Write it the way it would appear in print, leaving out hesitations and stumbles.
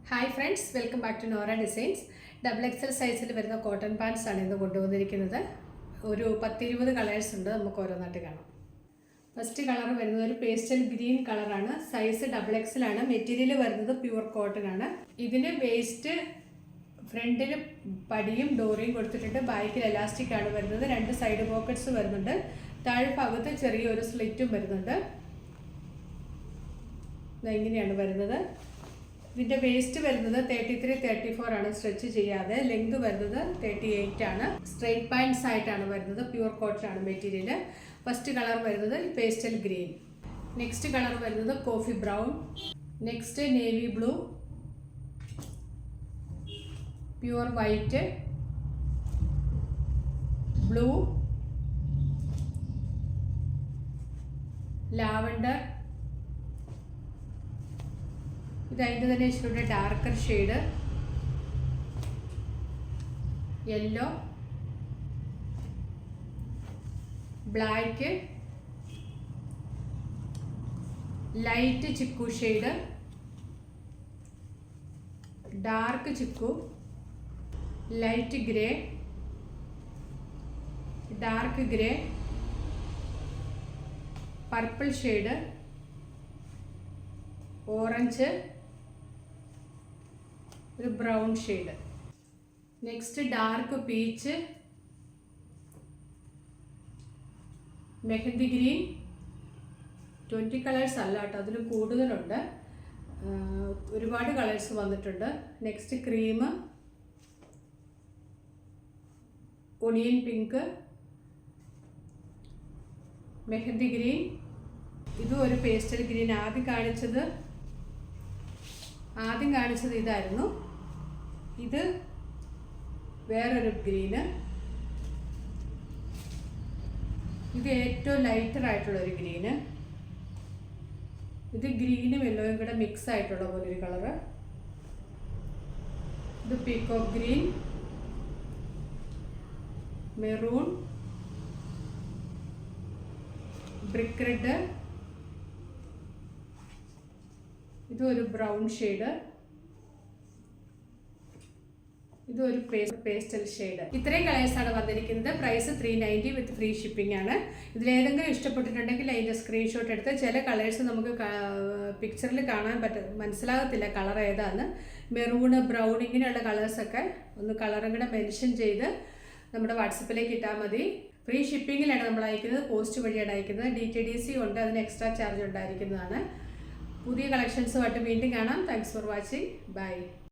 Hi friends, welcome back to Nora designs. Double XL സൈസിൽ വരുന്ന cotton pants ആണ് ഇന്ന് കൊണ്ടുവന്നിരിക്കുന്നത്. ഒരു 10-20 കളേഴ്സ് ഉണ്ട്, നമുക്ക് ഓരോന്നായിട്ട് കാണാം. ഫസ്റ്റ് കളർ വരുന്നത് ഒരു പേസ്റ്റൽ ഗ്രീൻ കളറാണ്. സൈസ് ഡബിൾ എക്സൽ ആണ്. മെറ്റീരിയൽ വരുന്നത് പ്യുവർ കോട്ടൺ ആണ്. ഇതിന് വേസ്റ്റ് ഫ്രണ്ടിൽ പടിയും ഡോറിയും കൊടുത്തിട്ടുണ്ട്. ബാക്കിൽ എലാസ്റ്റിക് ആണ് വരുന്നത്. 2 സൈഡ് പോക്കറ്റ്സ് വരുന്നുണ്ട്. താഴ്ഭാഗത്ത് ചെറിയൊരു സ്ലിറ്റും വരുന്നുണ്ട്. ഇങ്ങനെയാണ് വരുന്നത്. ഇതിൻ്റെ വേസ്റ്റ് വരുന്നത് 33-34 ആണ്, സ്ട്രെച്ച് ചെയ്യാതെ. ലെങ്ത് വരുന്നത് 38 ആണ്. സ്ട്രെയിറ്റ് പാൻസ് ആയിട്ടാണ് വരുന്നത്. പ്യുവർ കോട്ടൺ ആണ് മെറ്റീരിയൽ. ഫസ്റ്റ് കളർ വരുന്നത് പേസ്റ്റൽ ഗ്രീൻ. നെക്സ്റ്റ് കളർ വരുന്നത് coffee brown. Next navy blue, pure white, blue, lavender. ഇത് അതിൻ്റെ തന്നെ ഇച്ചിരി darker shade, yellow, black, light chikoo shade, dark chikoo, light grey, dark grey, purple shade, orange, ഒരു brown shade. Next dark peach, mehndi green. 20 colours അല്ല കേട്ടോ, അതിൽ കൂടുതലുണ്ട്, ഒരുപാട് കളേഴ്സ് വന്നിട്ടുണ്ട്. Next cream, onion pink, mehndi green. ഇതും ഒരു പേസ്റ്റൽ ഗ്രീൻ. ആദ്യം കാണിച്ചത് ഇതായിരുന്നു. ഇത് വേറൊരു ഗ്രീന്. ഇത് ഏറ്റവും ലൈറ്റർ ആയിട്ടുള്ളൊരു ഗ്രീന്. ഇത് ഗ്രീനും യെല്ലോയും കൂടെ മിക്സ് ആയിട്ടുള്ള പോലൊരു കളറ്. ഇത് peacock green, maroon, brick red. ഇതൊരു ബ്രൗൺ ഷെയ്ഡ്. ഇതൊരു പേസ്റ്റൽ ഷെയ്ഡ്. ഇത്രയും കളേഴ്സാണ് വന്നിരിക്കുന്നത്. പ്രൈസ് 390 വിത്ത് ഫ്രീ ഷിപ്പിംഗ് ആണ്. ഇതിലേതെങ്കിലും ഇഷ്ടപ്പെട്ടിട്ടുണ്ടെങ്കിൽ അതിൻ്റെ സ്ക്രീൻഷോട്ട് എടുത്ത്. ചില കളേഴ്സ് നമുക്ക് പിക്ചറിൽ കാണാൻ മനസ്സിലാകത്തില്ല കളർ ഏതാന്ന്. മെറൂണ്, ബ്രൗൺ, ഇങ്ങനെയുള്ള കളേഴ്സൊക്കെ ഒന്ന് കളറും കൂടെ മെൻഷൻ ചെയ്ത് നമ്മുടെ വാട്സപ്പിലേക്ക് ഇട്ടാൽ മതി. ഫ്രീ ഷിപ്പിങ്ങിലാണ് നമ്മൾ അയക്കുന്നത്, പോസ്റ്റ് വഴിയാണ് അയക്കുന്നത്. DTDC ഉണ്ട്, അതിന് എക്സ്ട്രാ ചാർജ് ഉണ്ടായിരിക്കുന്നതാണ്. പുതിയ കളക്ഷൻസുമായിട്ട് വീണ്ടും കാണാം. Thanks for watching. ബൈ.